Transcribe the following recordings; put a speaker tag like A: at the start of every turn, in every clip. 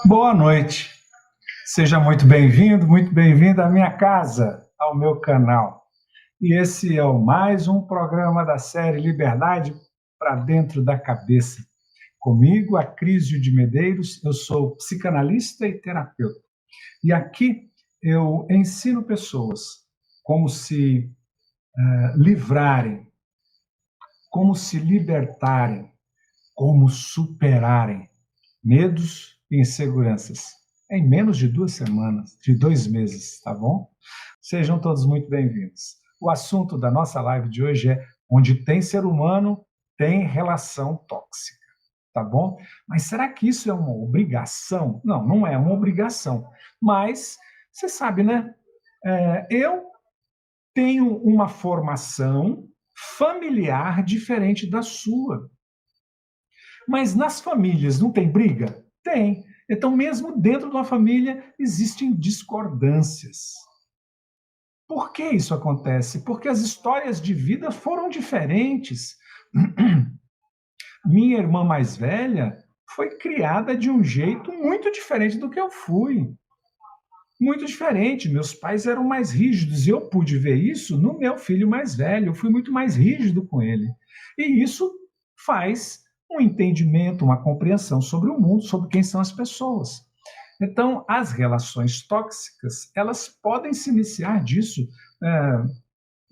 A: Boa noite. Seja muito bem-vindo, muito bem-vinda à minha casa, ao meu canal. E esse é mais um programa da série Liberdade para Dentro da Cabeça. Comigo, Acrísio de Medeiros, eu sou psicanalista e terapeuta. E aqui eu ensino pessoas como se livrarem, como se libertarem, como superarem medos e inseguranças em menos de 2 semanas, de 2 meses, tá bom? Sejam todos muito bem-vindos. O assunto da nossa live de hoje é onde tem ser humano, tem relação tóxica, tá bom? Mas será que isso é uma obrigação? Não, não é uma obrigação. Mas você sabe, né? Eu tenho uma formação familiar diferente da sua. Mas nas famílias não tem briga? Tem. Então, mesmo dentro de uma família, existem discordâncias. Por que isso acontece? Porque as histórias de vida foram diferentes. Minha irmã mais velha foi criada de um jeito muito diferente do que eu fui. Muito diferente. Meus pais eram mais rígidos e eu pude ver isso no meu filho mais velho. Eu fui muito mais rígido com ele. E isso faz um entendimento, uma compreensão sobre o mundo, sobre quem são as pessoas. Então, as relações tóxicas, elas podem se iniciar disso, é,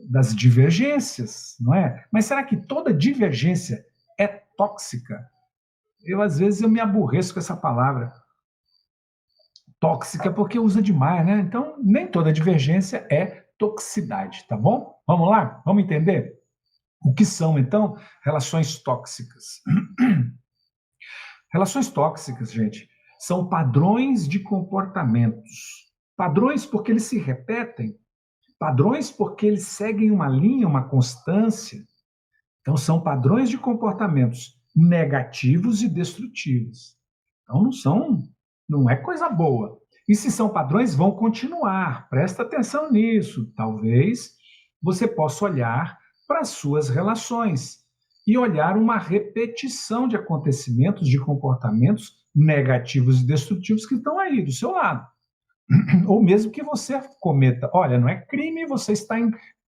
A: das divergências, não é? Mas será que toda divergência é tóxica? Às vezes, eu me aborreço com essa palavra tóxica porque usa demais, né? Então, nem toda divergência é toxicidade, tá bom? Vamos lá? Vamos entender? O que são, então, relações tóxicas? Relações tóxicas, gente, são padrões de comportamentos. Padrões porque eles se repetem, padrões porque eles seguem uma linha, uma constância. Então, são padrões de comportamentos negativos e destrutivos. Então, não é coisa boa. E se são padrões, vão continuar. Presta atenção nisso. Talvez você possa olhar para as suas relações e olhar uma repetição de acontecimentos, de comportamentos negativos e destrutivos que estão aí do seu lado. Ou mesmo que você cometa. Olha, não é crime, você está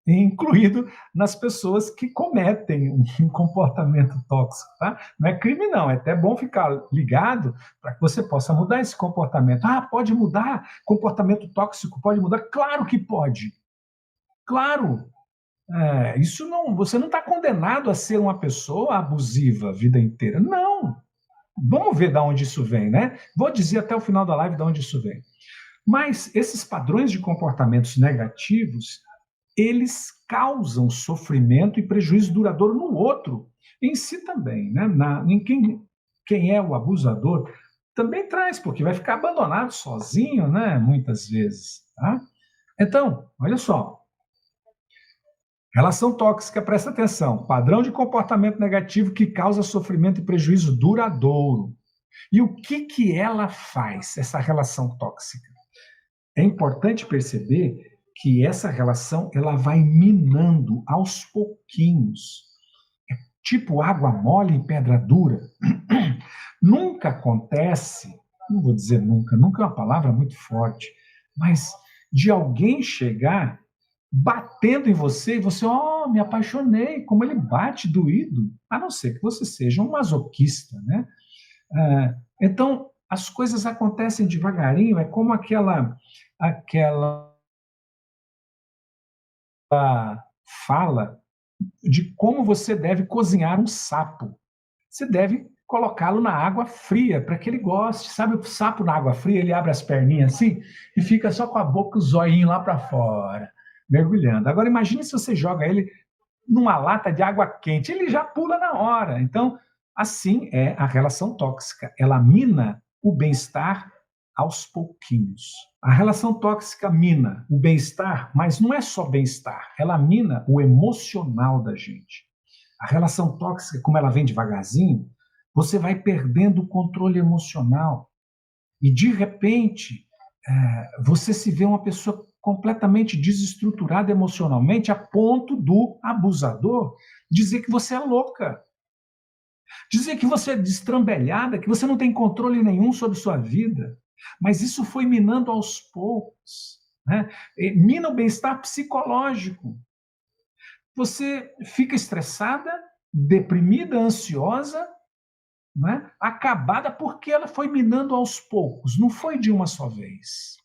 A: incluído nas pessoas que cometem um comportamento tóxico, tá? Não é crime, não. É até bom ficar ligado para que você possa mudar esse comportamento. Ah, pode mudar? Comportamento tóxico pode mudar? Claro que pode. Claro. Isso não. Você não está condenado a ser uma pessoa abusiva a vida inteira. Não. Vamos ver de onde isso vem, né? Vou dizer até o final da live de onde isso vem. Mas esses padrões de comportamentos negativos, eles causam sofrimento e prejuízo duradouro no outro, em si também, né? Em quem é o abusador também traz, porque vai ficar abandonado sozinho, né? Muitas vezes, tá? Então, olha só, relação tóxica, presta atenção, padrão de comportamento negativo que causa sofrimento e prejuízo duradouro. E o que ela faz, essa relação tóxica? É importante perceber que essa relação ela vai minando aos pouquinhos, tipo água mole em pedra dura. Nunca acontece, não vou dizer nunca, nunca é uma palavra muito forte, mas de alguém chegar batendo em você e você, oh, me apaixonei, como ele bate doído, a não ser que você seja um masoquista, né? Então, as coisas acontecem devagarinho, é como aquela fala de como você deve cozinhar um sapo. Você deve colocá-lo na água fria para que ele goste. Sabe o sapo na água fria? Ele abre as perninhas assim e fica só com a boca, os olhinhos lá para fora, mergulhando. Agora imagine se você joga ele numa lata de água quente, ele já pula na hora. Então, assim é a relação tóxica. Ela mina o bem-estar aos pouquinhos. A relação tóxica mina o bem-estar, mas não é só bem-estar, ela mina o emocional da gente. A relação tóxica, como ela vem devagarzinho, você vai perdendo o controle emocional e, de repente, você se vê uma pessoa completamente desestruturada emocionalmente a ponto do abusador dizer que você é louca. Dizer que você é destrambelhada, que você não tem controle nenhum sobre sua vida. Mas isso foi minando aos poucos, né? Mina o bem-estar psicológico. Você fica estressada, deprimida, ansiosa, né? Acabada porque ela foi minando aos poucos, não foi de uma só vez.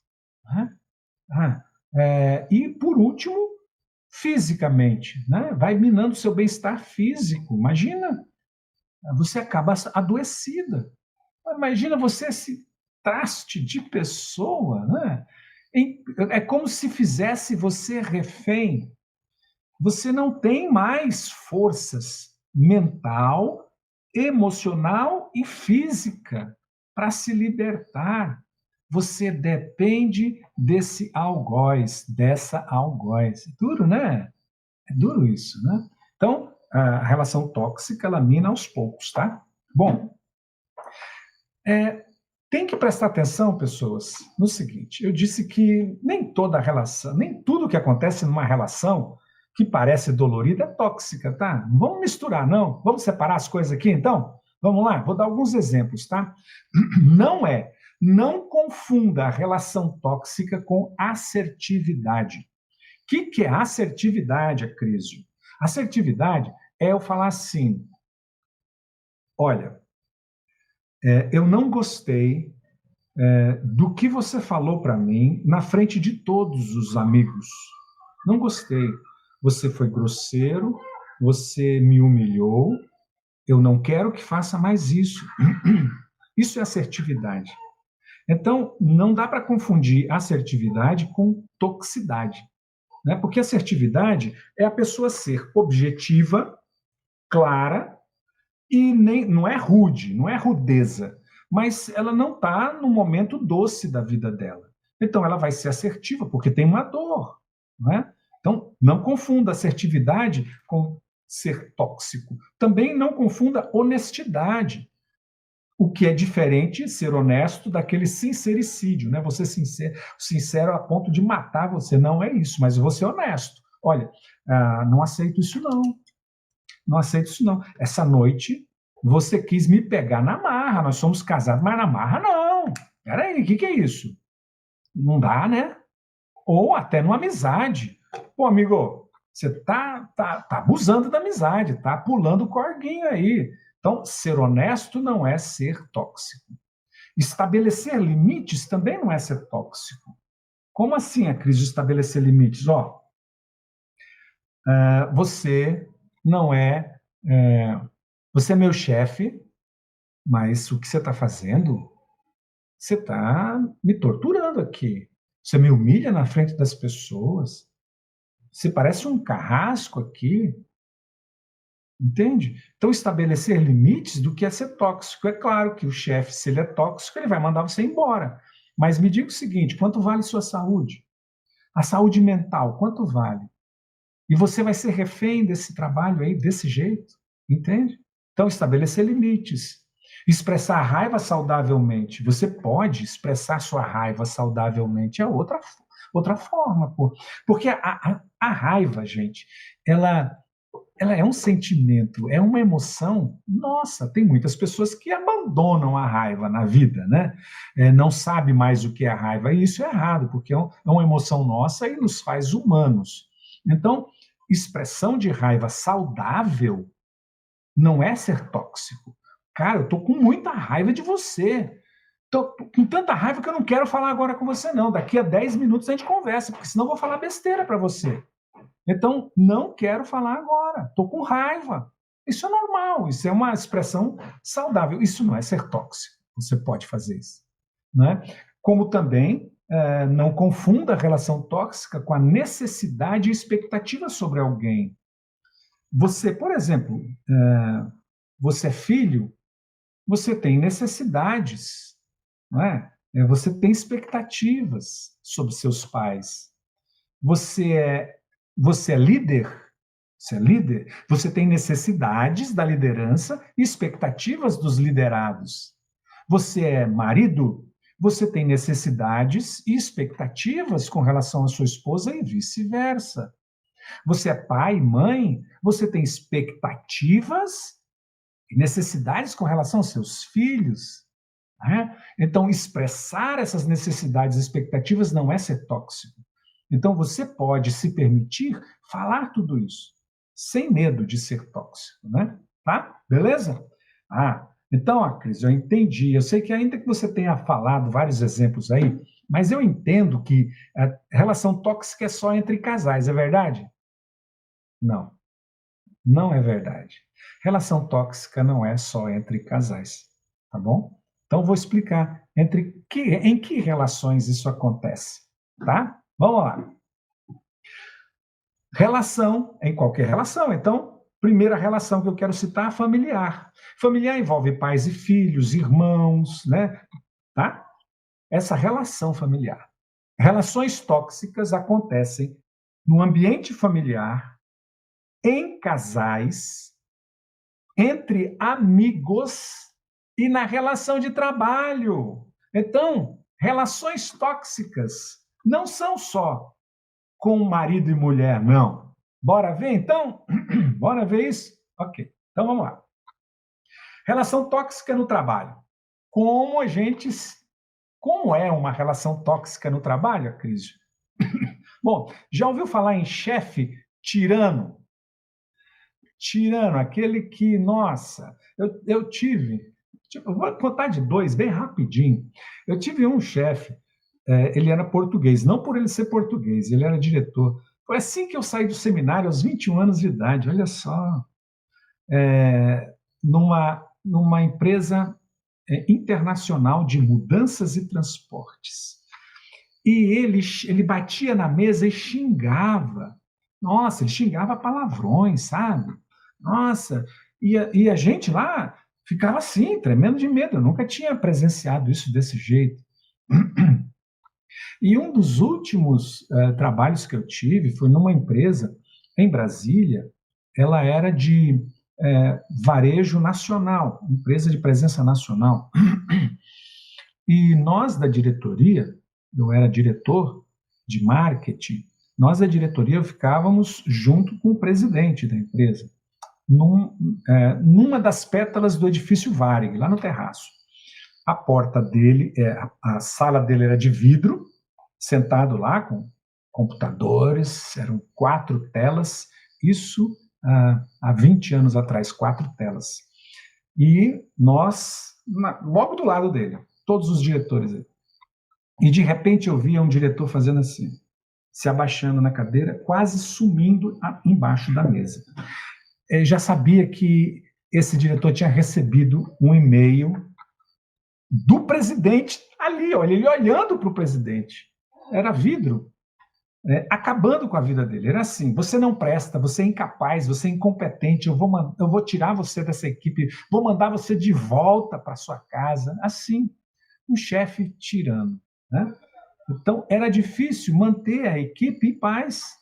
A: Né? E, por último, fisicamente, né? Vai minando seu bem-estar físico. Imagina, você acaba adoecida. Imagina você esse traste de pessoa, né? É como se fizesse você refém. Você não tem mais forças mental, emocional e física para se libertar. Você depende desse algoz, dessa algoz. É duro, né? É duro isso, né? Então, a relação tóxica, ela mina aos poucos, tá? Bom, tem que prestar atenção, pessoas, no seguinte: eu disse que nem toda relação, nem tudo que acontece numa relação que parece dolorida é tóxica, tá? Não vamos misturar, não. Vamos separar as coisas aqui, então? Vamos lá, vou dar alguns exemplos, tá? Não é. Não confunda a relação tóxica com assertividade. O que é assertividade, Acrísio? Assertividade é eu falar assim: olha, eu não gostei do que você falou para mim na frente de todos os amigos. Não gostei. Você foi grosseiro, você me humilhou, eu não quero que faça mais isso. Isso é assertividade. Então, não dá para confundir assertividade com toxicidade, né? Porque assertividade é a pessoa ser objetiva, clara e nem, não é rude, não é rudeza, mas ela não está no momento doce da vida dela. Então ela vai ser assertiva, porque tem uma dor. Né? Então, não confunda assertividade com ser tóxico. Também não confunda honestidade. O que é diferente ser honesto daquele sincericídio, né? Você sincero a ponto de matar você. Não é isso, mas eu vou ser honesto. Olha, não aceito isso não. Não aceito isso não. Essa noite você quis me pegar na marra, nós somos casados, mas na marra não. Peraí, o que é isso? Não dá, né? Ou até numa amizade. Pô, amigo, você tá abusando da amizade, tá pulando o corguinho aí. Então, ser honesto não é ser tóxico. Estabelecer limites também não é ser tóxico. Como assim a crise de estabelecer limites? Você não você é meu chefe, mas o que você está fazendo, você está me torturando aqui. Você me humilha na frente das pessoas. Você parece um carrasco aqui. Entende? Então, estabelecer limites do que é ser tóxico. É claro que o chefe, se ele é tóxico, ele vai mandar você embora. Mas me diga o seguinte: quanto vale sua saúde? A saúde mental, quanto vale? E você vai ser refém desse trabalho aí, desse jeito, entende? Então, estabelecer limites. Expressar a raiva saudavelmente. Você pode expressar sua raiva saudavelmente. É outra forma, pô. Porque a raiva, gente, ela é um sentimento, é uma emoção. Nossa, tem muitas pessoas que abandonam a raiva na vida, né? Não sabe mais o que é a raiva, e isso é errado, porque é uma emoção nossa e nos faz humanos. Então, expressão de raiva saudável não é ser tóxico. Cara, eu tô com muita raiva de você. Tô com tanta raiva que eu não quero falar agora com você, não. Daqui a 10 minutos a gente conversa, porque senão eu vou falar besteira para você. Então, não quero falar agora. Estou com raiva. Isso é normal, isso é uma expressão saudável. Isso não é ser tóxico. Você pode fazer isso. Né? Como também não confunda a relação tóxica com a necessidade e expectativa sobre alguém. Você, por exemplo, você é filho, você tem necessidades, não é? Você tem expectativas sobre seus pais. Você é líder, você tem necessidades da liderança e expectativas dos liderados. Você é marido, você tem necessidades e expectativas com relação à sua esposa e vice-versa. Você é pai, mãe, você tem expectativas necessidades com relação aos seus filhos, né? Então, expressar essas necessidades e expectativas não é ser tóxico. Então, você pode se permitir falar tudo isso, sem medo de ser tóxico, né? Tá? Beleza? Então, Cris, eu entendi. Eu sei que ainda que você tenha falado vários exemplos aí, mas eu entendo que a relação tóxica é só entre casais, é verdade? Não, não é verdade. Relação tóxica não é só entre casais, tá bom? Então, vou explicar em que relações isso acontece, tá? Vamos lá. Relação, em qualquer relação. Então, primeira relação que eu quero citar, familiar. Familiar envolve pais e filhos, irmãos, né? Tá? Essa relação familiar. Relações tóxicas acontecem no ambiente familiar, em casais, entre amigos e na relação de trabalho. Então, relações tóxicas não são só com marido e mulher, não. Bora ver então? Bora ver isso? Ok, então vamos lá. Relação tóxica no trabalho. Como a gente. Como é uma relação tóxica no trabalho, Cris? Bom, já ouviu falar em chefe tirano? Tirano, aquele que, nossa, eu tive. Eu vou contar de dois, bem rapidinho. Eu tive um chefe, ele era português, não por ele ser português, ele era diretor. Foi assim que eu saí do seminário, aos 21 anos de idade, olha só. Numa empresa internacional de mudanças e transportes. E ele batia na mesa e xingava. Nossa, ele xingava palavrões, sabe? Nossa, e a gente lá ficava assim, tremendo de medo. Eu nunca tinha presenciado isso desse jeito. E um dos últimos trabalhos que eu tive foi numa empresa em Brasília. Ela era de varejo nacional, empresa de presença nacional. E nós da diretoria, eu era diretor de marketing, nós da diretoria ficávamos junto com o presidente da empresa, numa das pétalas do edifício Varig, lá no terraço. A porta dele, a sala dele era de vidro, sentado lá com computadores, eram 4 telas, isso há 20 anos atrás, 4 telas. E nós, logo do lado dele, todos os diretores. E de repente eu via um diretor fazendo assim, se abaixando na cadeira, quase sumindo embaixo da mesa. Eu já sabia que esse diretor tinha recebido um e-mail do presidente ali, olha, ele olhando para o presidente. Era vidro, acabando com a vida dele. Era assim: você não presta, você é incapaz, você é incompetente, eu vou tirar você dessa equipe, vou mandar você de volta para sua casa. Assim, um chefe tirano, né? Então, era difícil manter a equipe em paz.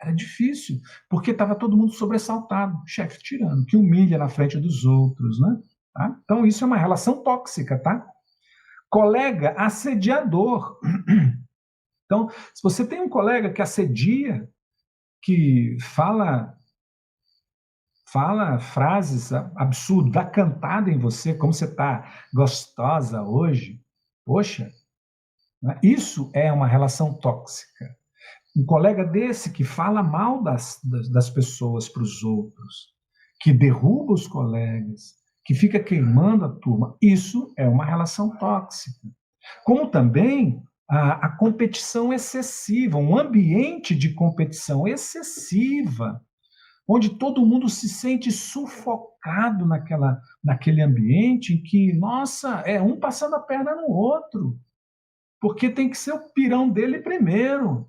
A: Era difícil, porque estava todo mundo sobressaltado, chefe tirano, que humilha na frente dos outros, né? Tá? Então, isso é uma relação tóxica, tá? Colega assediador. Então, se você tem um colega que assedia, que fala frases absurdas, dá cantada em você, como você está gostosa hoje, poxa, né? Isso é uma relação tóxica. Um colega desse que fala mal das pessoas para os outros, que derruba os colegas, que fica queimando a turma, isso é uma relação tóxica. Como também a competição excessiva, um ambiente de competição excessiva, onde todo mundo se sente sufocado naquele ambiente em que, nossa, é um passando a perna no outro, porque tem que ser o pirão dele primeiro.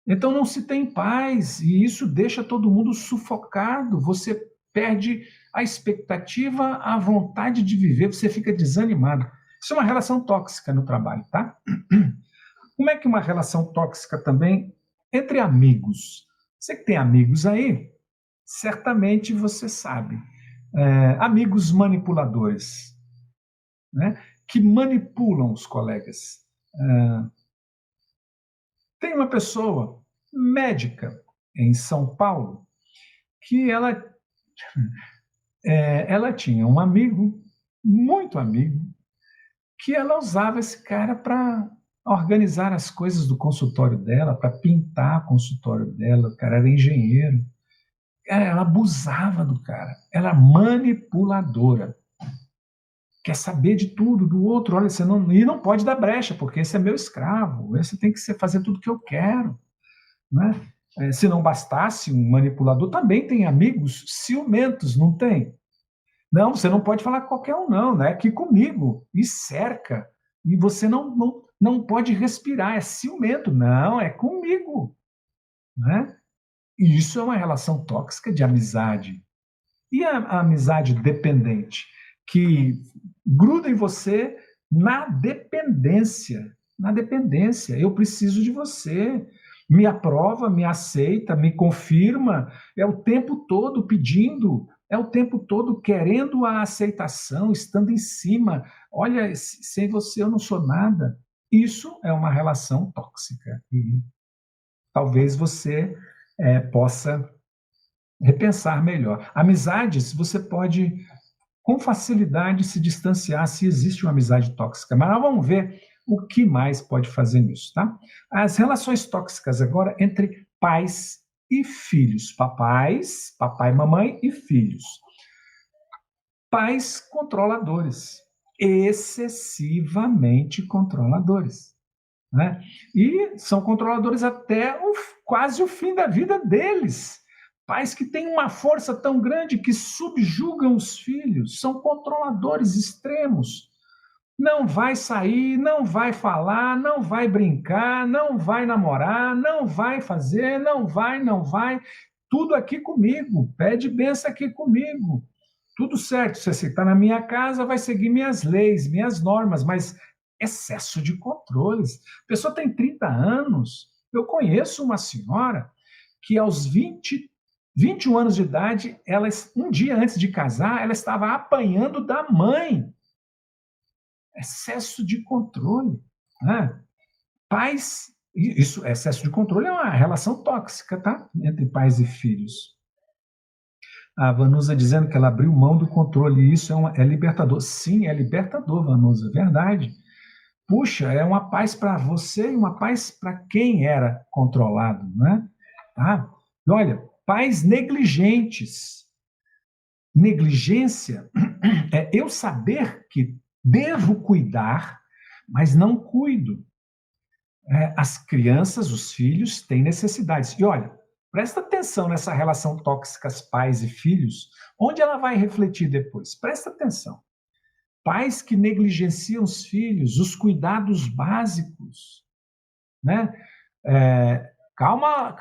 A: Então não se tem paz, e isso deixa todo mundo sufocado. Você perde a expectativa, a vontade de viver, você fica desanimado. Isso é uma relação tóxica no trabalho, tá? Como é que uma relação tóxica também entre amigos? Você que tem amigos aí, certamente você sabe. Amigos manipuladores, né? Que manipulam os colegas. Tem uma pessoa médica em São Paulo que ela tinha um amigo, muito amigo, que ela usava esse cara para organizar as coisas do consultório dela, para pintar o consultório dela. O cara era engenheiro. Ela abusava do cara. Ela era manipuladora. Quer saber de tudo, do outro. Olha, você não, e não pode dar brecha, porque esse é meu escravo. Esse tem que fazer tudo que eu quero. Né? Se não bastasse, um manipulador também tem amigos ciumentos, não tem? Não, você não pode falar com qualquer um, não, né? Aqui comigo, e cerca. E você não pode respirar, é ciumento. Não, é comigo. Né? E isso é uma relação tóxica de amizade. E a amizade dependente, que gruda em você na dependência. Na dependência. Eu preciso de você. Me aprova, me aceita, me confirma. É o tempo todo pedindo, é o tempo todo querendo a aceitação, estando em cima. Olha, sem você eu não sou nada. Isso é uma relação tóxica. E talvez você possa repensar melhor. Amizades, você pode com facilidade se distanciar se existe uma amizade tóxica. Mas nós vamos ver o que mais pode fazer nisso, tá? As relações tóxicas agora entre pais e filhos. Papai, mamãe e filhos. Pais controladores, excessivamente controladores. Né? E são controladores até quase o fim da vida deles. Pais que têm uma força tão grande que subjugam os filhos, são controladores extremos. Não vai sair, não vai falar, não vai brincar, não vai namorar, não vai fazer, não vai. Tudo aqui comigo, pede benção aqui comigo. Tudo certo, se você está na minha casa, vai seguir minhas leis, minhas normas, mas excesso de controles. A pessoa tem 30 anos. Eu conheço uma senhora que aos 21 anos de idade, um dia antes de casar, ela estava apanhando da mãe. Excesso de controle. Né? Pais, isso, excesso de controle é uma relação tóxica, tá? Entre pais e filhos. A Vanusa dizendo que ela abriu mão do controle, e isso é libertador. Sim, é libertador, Vanusa, verdade. Puxa, é uma paz para você e uma paz para quem era controlado, né? Tá? E olha, pais negligentes. Negligência é eu saber que devo cuidar, mas não cuido. As crianças, os filhos, têm necessidades. E olha, presta atenção nessa relação tóxica pais e filhos, onde ela vai refletir depois. Presta atenção. Pais que negligenciam os filhos, os cuidados básicos. Né? Calma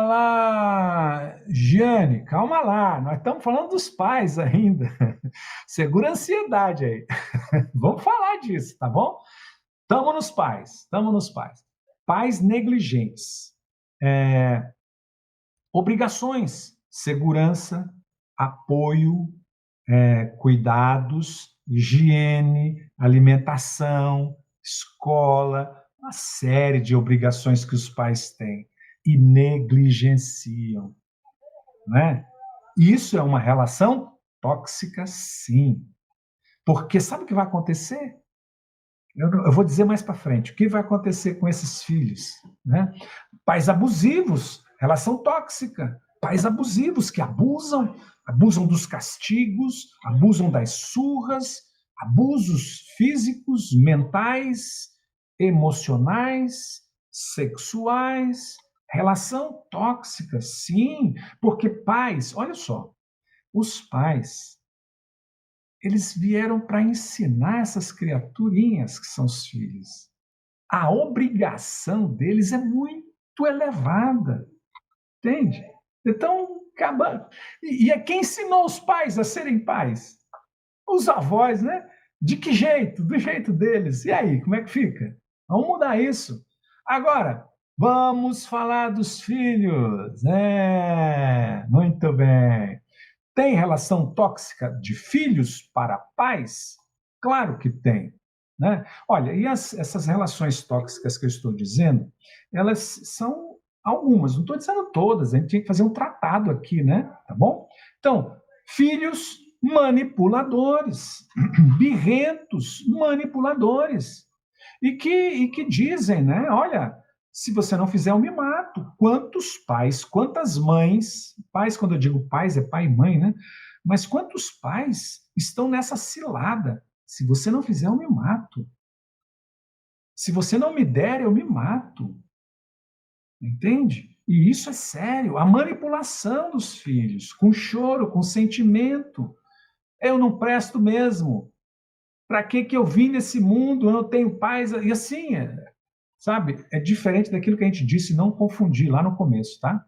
A: lá, Giane, calma lá. Nós estamos falando dos pais ainda. Segura a ansiedade aí. Vamos falar disso, tá bom? Estamos nos pais. Pais negligentes. Obrigações, segurança, apoio, cuidados, higiene, alimentação, escola, uma série de obrigações que os pais têm e negligenciam. Né? Isso é uma relação tóxica, sim. Porque sabe o que vai acontecer? Eu vou dizer mais para frente. O que vai acontecer com esses filhos? Né? Pais abusivos, relação tóxica. Pais abusivos que abusam dos castigos, abusam das surras, abusos físicos, mentais, emocionais, sexuais, relação tóxica, sim, porque pais, olha só, os pais, eles vieram para ensinar essas criaturinhas que são os filhos. A obrigação deles é muito elevada, entende? Então, acaba. E é quem ensinou os pais a serem pais? Os avós, né? De que jeito? Do jeito deles. E aí, como é que fica? Vamos mudar isso. Agora, vamos falar dos filhos. Muito bem. Tem relação tóxica de filhos para pais? Claro que tem. Né? Olha, e essas relações tóxicas que eu estou dizendo, elas são algumas, não estou dizendo todas, a gente tinha que fazer um tratado aqui, né? Tá bom? Então, Filhos manipuladores, birrentos, manipuladores, e que dizem, né? Olha, se você não fizer, eu me mato. Quantos pais, quantas mães, pais, quando eu digo pais, é pai e mãe, né? Mas quantos pais estão nessa cilada? Se você não fizer, eu me mato. Se você não me der, eu me mato. Entende? E isso é sério. A manipulação dos filhos, com choro, com sentimento. Eu não presto mesmo. Para que eu vim nesse mundo? Eu não tenho paz. E assim, sabe? É diferente daquilo que a gente disse, não confundir lá no começo, tá?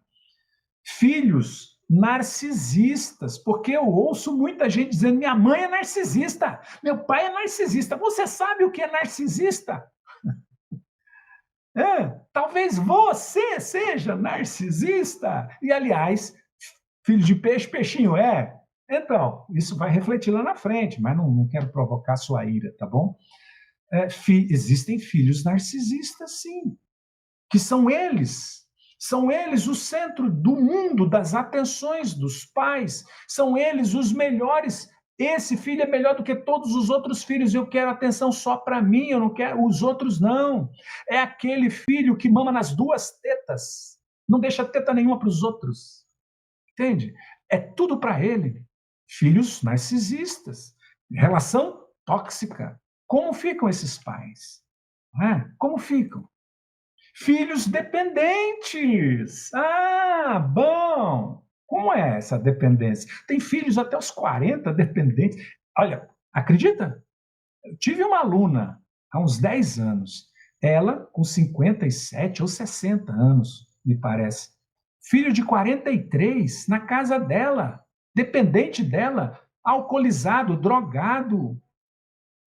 A: Filhos narcisistas, porque eu ouço muita gente dizendo: minha mãe é narcisista, meu pai é narcisista. Você sabe o que é narcisista? Talvez você seja narcisista. E, aliás, filho de peixe, peixinho é. Então, isso vai refletir lá na frente, mas não quero provocar sua ira, tá bom? Existem filhos narcisistas, sim, que são eles o centro do mundo, das atenções dos pais, são eles os melhores. Esse filho é melhor do que todos os outros filhos, eu quero atenção só para mim, eu não quero os outros, não. É aquele filho que mama nas duas tetas, não deixa teta nenhuma para os outros, entende? É tudo para ele. Filhos narcisistas, relação tóxica. Como ficam esses pais? Como ficam? Filhos dependentes. Ah, bom. Como é essa dependência? Tem filhos até os 40 dependentes. Olha, acredita? Eu tive uma aluna há uns 10 anos. Ela com 57 ou 60 anos, me parece. Filho de 43 na casa dela, dependente dela, alcoolizado, drogado.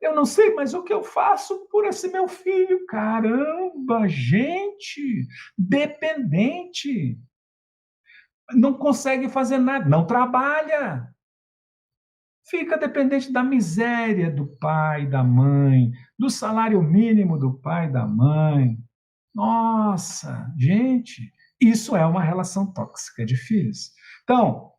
A: Eu não sei, mas o que eu faço por esse meu filho? Caramba, gente, dependente. Não consegue fazer nada, não trabalha. Fica dependente da miséria do pai, da mãe, do salário mínimo do pai e da mãe. Nossa, gente, isso é uma relação tóxica de filhos. Então,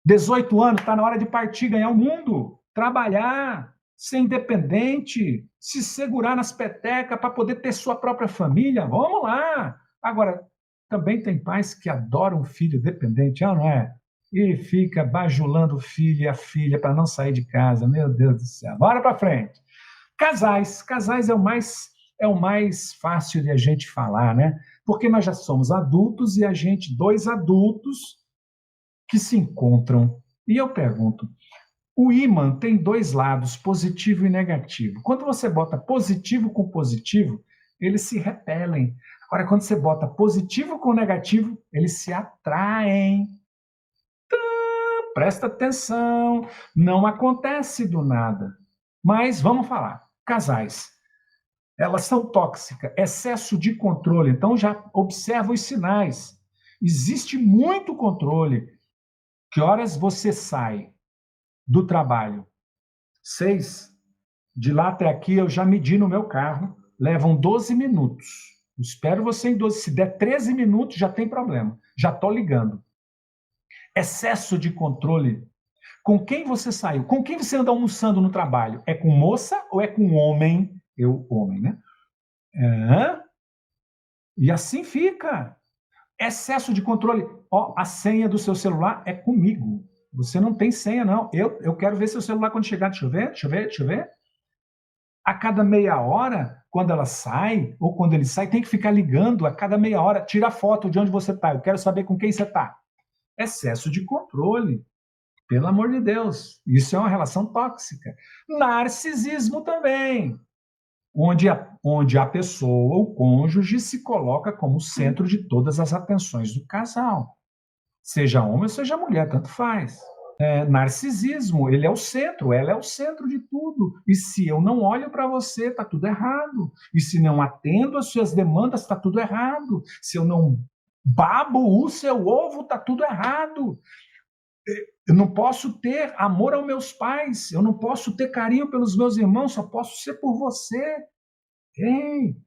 A: 18 anos, está na hora de partir, ganhar o mundo, trabalhar, ser independente, se segurar nas petecas para poder ter sua própria família. Vamos lá. Agora, também tem pais que adoram o filho dependente, não é? E fica bajulando o filho e a filha para não sair de casa. Meu Deus do céu. Bora para frente. Casais é o mais fácil de a gente falar, né? Porque nós já somos adultos e a gente, dois adultos, que se encontram. E eu pergunto, o ímã tem dois lados, positivo e negativo. Quando você bota positivo com positivo, eles se repelem. Agora, quando você bota positivo com negativo, eles se atraem. Então, presta atenção, não acontece do nada. Mas vamos falar, casais, elas são tóxicas, excesso de controle. Então já observa os sinais. Existe muito controle. Que horas você sai do trabalho? 6. De lá até aqui eu já medi no meu carro. Levam 12 minutos. Espero você em 12. Se der 13 minutos, já tem problema. Já estou ligando. Excesso de controle. Com quem você saiu? Com quem você anda almoçando no trabalho? É com moça ou é com homem? Eu, homem, né? E assim fica. Excesso de controle. A senha do seu celular é comigo. Você não tem senha, não. Eu quero ver seu celular quando chegar. Deixa eu ver. A cada meia hora, quando ela sai, ou quando ele sai, tem que ficar ligando a cada meia hora. Tira a foto de onde você está. Eu quero saber com quem você está. Excesso de controle. Pelo amor de Deus. Isso é uma relação tóxica. Narcisismo também. Onde a pessoa, o cônjuge, se coloca como centro de todas as atenções do casal. Seja homem ou seja mulher, tanto faz. Narcisismo, ele é o centro, ela é o centro de tudo. E se eu não olho para você, está tudo errado. E se não atendo às suas demandas, está tudo errado. Se eu não babo o seu ovo, está tudo errado. Eu não posso ter amor aos meus pais, eu não posso ter carinho pelos meus irmãos, só posso ser por você.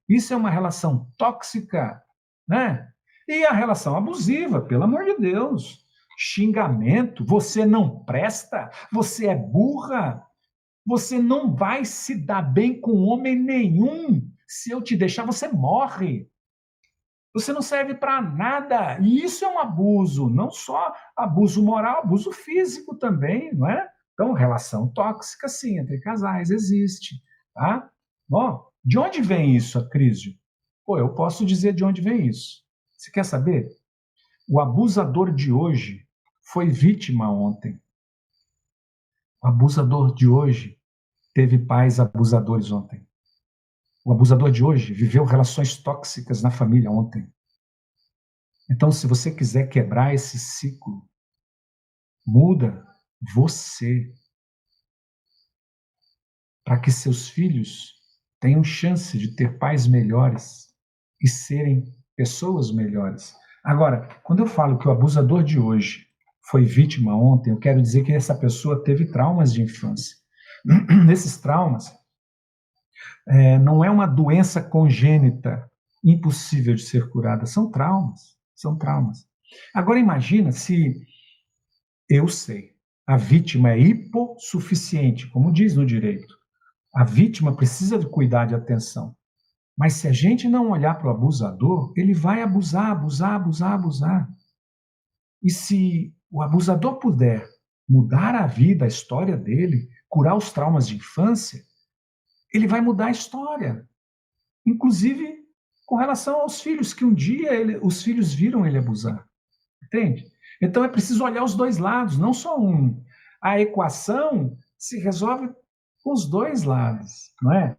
A: Isso é uma relação tóxica, né? E a relação abusiva, pelo amor de Deus. xingamento, você não presta, você é burra, você não vai se dar bem com homem nenhum. Se eu te deixar, você morre. Você não serve para nada. E isso é um abuso, não só abuso moral, abuso físico também, não é? Então, relação tóxica, sim, entre casais existe, tá? Bom, de onde vem isso, a crise? Pô, eu posso dizer de onde vem isso. Você quer saber? O abusador de hoje foi vítima ontem. O abusador de hoje teve pais abusadores ontem. O abusador de hoje viveu relações tóxicas na família ontem. Então, se você quiser quebrar esse ciclo, muda você, para que seus filhos tenham chance de ter pais melhores e serem pessoas melhores. Agora, quando eu falo que o abusador de hoje foi vítima ontem, eu quero dizer que essa pessoa teve traumas de infância. Nesses traumas, não é uma doença congênita, impossível de ser curada, são traumas, são traumas. Agora imagina se, eu sei, a vítima é hipossuficiente, como diz no direito. A vítima precisa de cuidado e atenção. Mas se a gente não olhar para o abusador, ele vai abusar, abusar, abusar, abusar. E se o abusador puder mudar a vida, a história dele, curar os traumas de infância, ele vai mudar a história. Inclusive com relação aos filhos, que um dia os filhos viram ele abusar. Entende? Então é preciso olhar os dois lados, não só um. A equação se resolve com os dois lados, não é?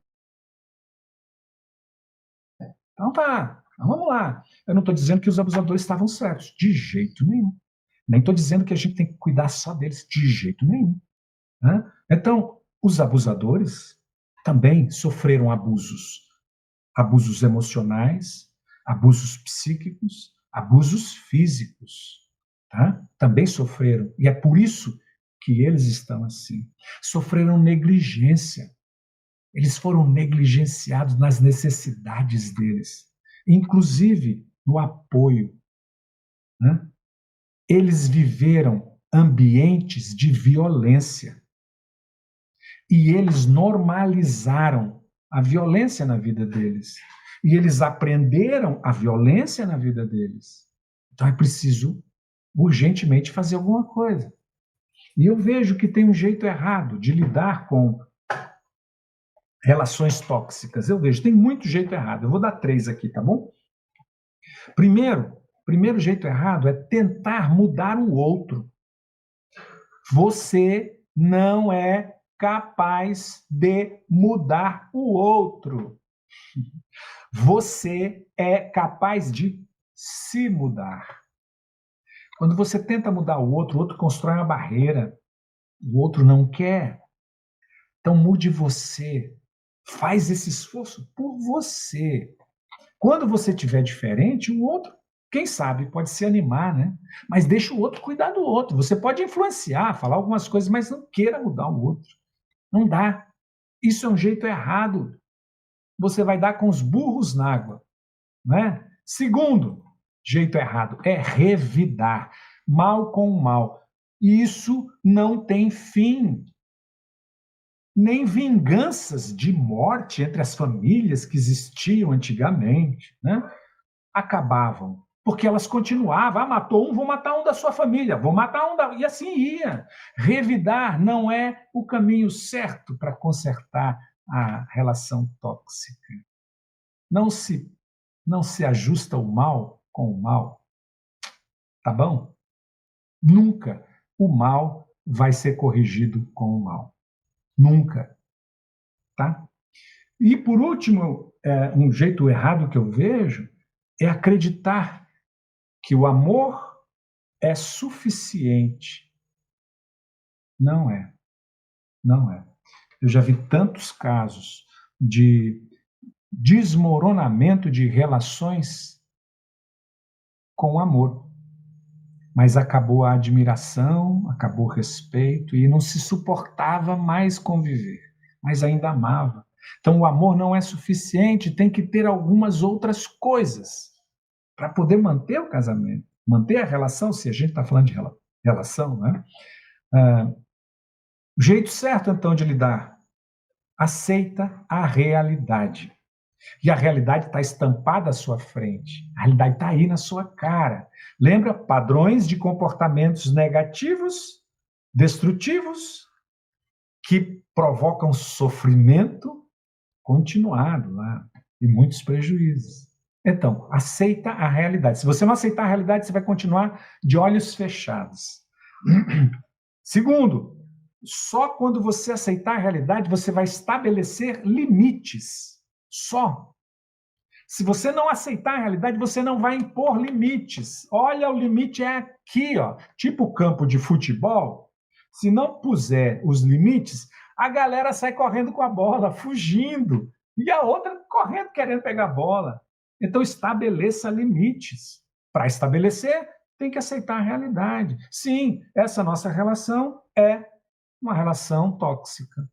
A: Então tá, então vamos lá. Eu não estou dizendo que os abusadores estavam certos, de jeito nenhum. Nem estou dizendo que a gente tem que cuidar só deles, de jeito nenhum. Né? Então, os abusadores também sofreram abusos. Abusos emocionais, abusos psíquicos, abusos físicos. Tá? Também sofreram. E é por isso que eles estão assim. Sofreram negligência. Eles foram negligenciados nas necessidades deles, inclusive no apoio. Né? Eles viveram ambientes de violência e eles normalizaram a violência na vida deles. E eles aprenderam a violência na vida deles. Então é preciso urgentemente fazer alguma coisa. E eu vejo que tem um jeito errado de lidar com relações tóxicas. Eu vejo, tem muito jeito errado. Eu vou dar 3 aqui, tá bom? Primeiro jeito errado é tentar mudar o outro. Você não é capaz de mudar o outro. Você é capaz de se mudar. Quando você tenta mudar o outro constrói uma barreira. O outro não quer. Então mude você. Faz esse esforço por você. Quando você estiver diferente, o outro, quem sabe, pode se animar, né? Mas deixa o outro cuidar do outro. Você pode influenciar, falar algumas coisas, mas não queira mudar o outro. Não dá. Isso é um jeito errado. Você vai dar com os burros na água, né? Segundo jeito errado é revidar. Mal com mal. Isso não tem fim. Nem vinganças de morte entre as famílias que existiam antigamente, né? Acabavam, porque elas continuavam, matou um, vou matar um da sua família, vou matar um da... E assim ia. Revidar não é o caminho certo para consertar a relação tóxica. Não se ajusta o mal com o mal, tá bom? Nunca o mal vai ser corrigido com o mal. Nunca, tá? E, por último, um jeito errado que eu vejo é acreditar que o amor é suficiente. Não é. Não é. Eu já vi tantos casos de desmoronamento de relações com amor. Mas acabou a admiração, acabou o respeito e não se suportava mais conviver, mas ainda amava. Então, o amor não é suficiente, tem que ter algumas outras coisas para poder manter o casamento, manter a relação, se a gente está falando de relação, né? Ah, o jeito certo, então, de lidar, aceita a realidade. E a realidade está estampada à sua frente. A realidade está aí na sua cara. Lembra? Padrões de comportamentos negativos, destrutivos, que provocam sofrimento continuado lá e muitos prejuízos. Então, aceita a realidade. Se você não aceitar a realidade, você vai continuar de olhos fechados. Segundo, só quando você aceitar a realidade, você vai estabelecer limites. Só. Se você não aceitar a realidade, você não vai impor limites. Olha, o limite é aqui, ó. Tipo o campo de futebol. Se não puser os limites, a galera sai correndo com a bola, fugindo. E a outra correndo, querendo pegar a bola. Então, estabeleça limites. Para estabelecer, tem que aceitar a realidade. Sim, essa nossa relação é uma relação tóxica.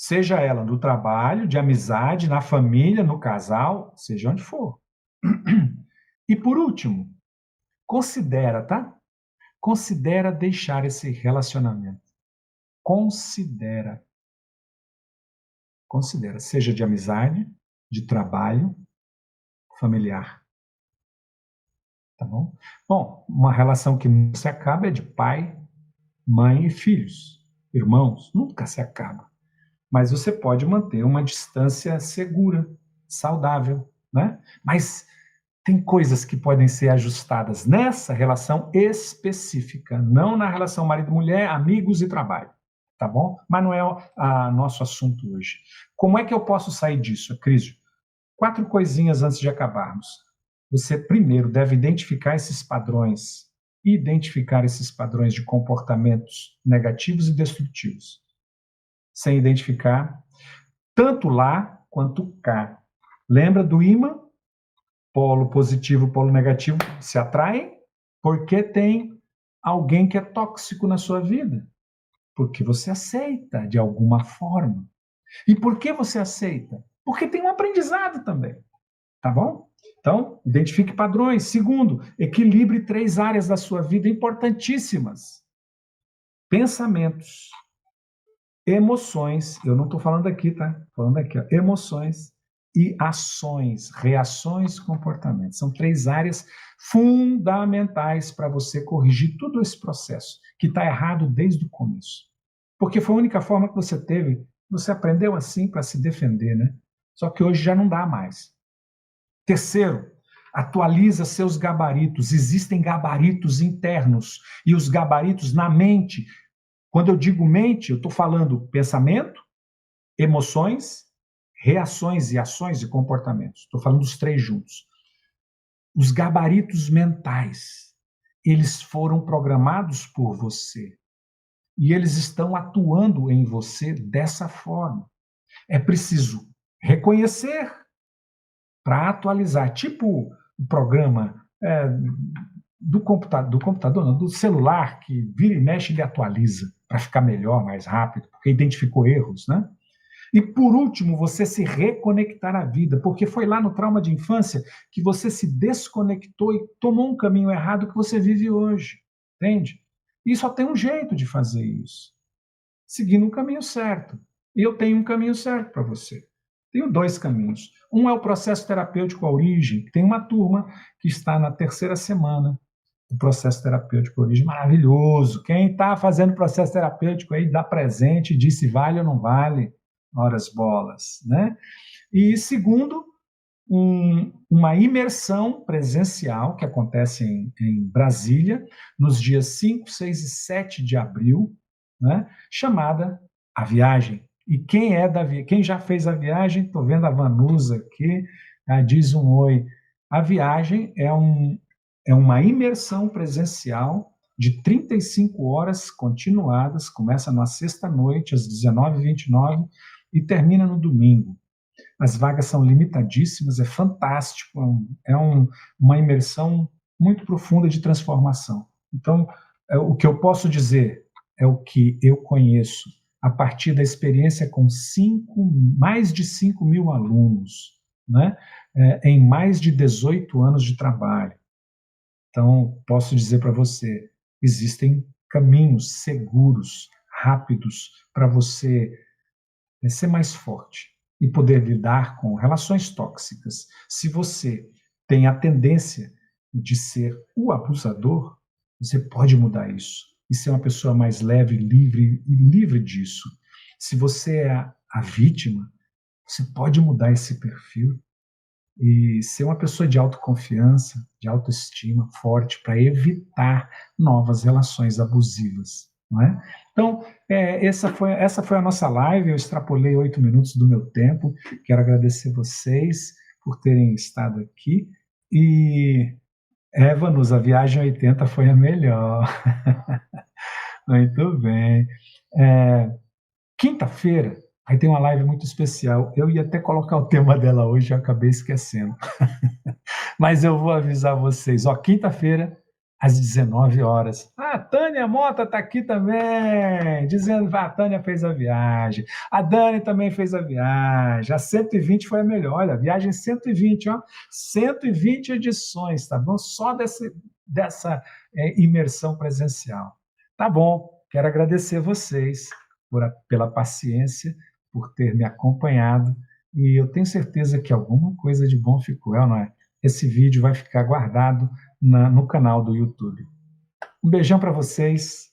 A: Seja ela no trabalho, de amizade, na família, no casal, seja onde for. E por último, considera, tá? Considera deixar esse relacionamento. Considera. Considera, seja de amizade, de trabalho, familiar. Tá bom? Bom, uma relação que não se acaba é de pai, mãe e filhos. Irmãos, nunca se acaba. Mas você pode manter uma distância segura, saudável, né? Mas tem coisas que podem ser ajustadas nessa relação específica, não na relação marido-mulher, amigos e trabalho, tá bom? Mas não é nosso assunto hoje. Como é que eu posso sair disso, Crísio? 4 coisinhas antes de acabarmos. Você primeiro deve identificar esses padrões de comportamentos negativos e destrutivos. Sem identificar, tanto lá quanto cá. Lembra do ímã? Polo positivo, polo negativo se atraem porque tem alguém que é tóxico na sua vida. Porque você aceita de alguma forma. E por que você aceita? Porque tem um aprendizado também. Tá bom? Então, identifique padrões. Segundo, equilibre 3 áreas da sua vida importantíssimas: pensamentos, emoções, eu não estou falando aqui, tá? Falando aqui, ó, emoções e ações, reações, comportamentos. São 3 áreas fundamentais para você corrigir todo esse processo, que está errado desde o começo. Porque foi a única forma que você teve, você aprendeu assim para se defender, né? Só que hoje já não dá mais. Terceiro, atualiza seus gabaritos. Existem gabaritos internos e os gabaritos na mente. Quando eu digo mente, eu estou falando pensamento, emoções, reações e ações e comportamentos. Estou falando dos 3 juntos. Os gabaritos mentais, eles foram programados por você e eles estão atuando em você dessa forma. É preciso reconhecer para atualizar, tipo o programa do computador, não, do celular, que vira e mexe ele atualiza para ficar melhor, mais rápido, porque identificou erros, né? E por último, você se reconectar à vida, porque foi lá no trauma de infância que você se desconectou e tomou um caminho errado que você vive hoje, entende? E só tem um jeito de fazer isso, seguindo um caminho certo. E eu tenho um caminho certo para você. Tenho 2 caminhos. Um é o processo terapêutico à origem, que tem uma turma que está na 3ª semana do processo terapêutico à origem, maravilhoso. Quem está fazendo processo terapêutico aí, dá presente, diz se vale ou não vale, horas bolas, né? E segundo, uma imersão presencial que acontece em Brasília, nos dias 5, 6 e 7 de abril, né? Chamada A Viagem. E quem já fez a viagem, estou vendo a Vanusa aqui, diz um oi. A viagem é uma imersão presencial de 35 horas continuadas, começa na sexta-noite, às 19h29, e termina no domingo. As vagas são limitadíssimas, é fantástico, uma imersão muito profunda de transformação. Então, o que eu posso dizer é o que eu conheço a partir da experiência com mais de 5 mil alunos, né? Em mais de 18 anos de trabalho. Então, posso dizer para você, existem caminhos seguros, rápidos, para você ser mais forte e poder lidar com relações tóxicas. Se você tem a tendência de ser o abusador, você pode mudar isso e ser uma pessoa mais leve, livre e livre disso. Se você é a vítima, você pode mudar esse perfil e ser uma pessoa de autoconfiança, de autoestima forte para evitar novas relações abusivas, não é? Então, essa foi a nossa live. Eu extrapolei 8 minutos do meu tempo. Quero agradecer vocês por terem estado aqui. E, Évanos, a viagem 80 foi a melhor. Muito bem. É, Quinta-feira, aí tem uma live muito especial. Eu ia até colocar o tema dela hoje, eu acabei esquecendo. Mas eu vou avisar vocês. Ó, quinta-feira, às 19 horas. A Tânia Mota está aqui também, dizendo que a Tânia fez a viagem. A Dani também fez a viagem. A 120 foi a melhor. Olha, a viagem 120, ó. 120 edições, tá bom? Só dessa imersão presencial. Tá bom, quero agradecer vocês pela paciência, por ter me acompanhado. E eu tenho certeza que alguma coisa de bom ficou, não é? Esse vídeo vai ficar guardado no canal do YouTube. Um beijão para vocês.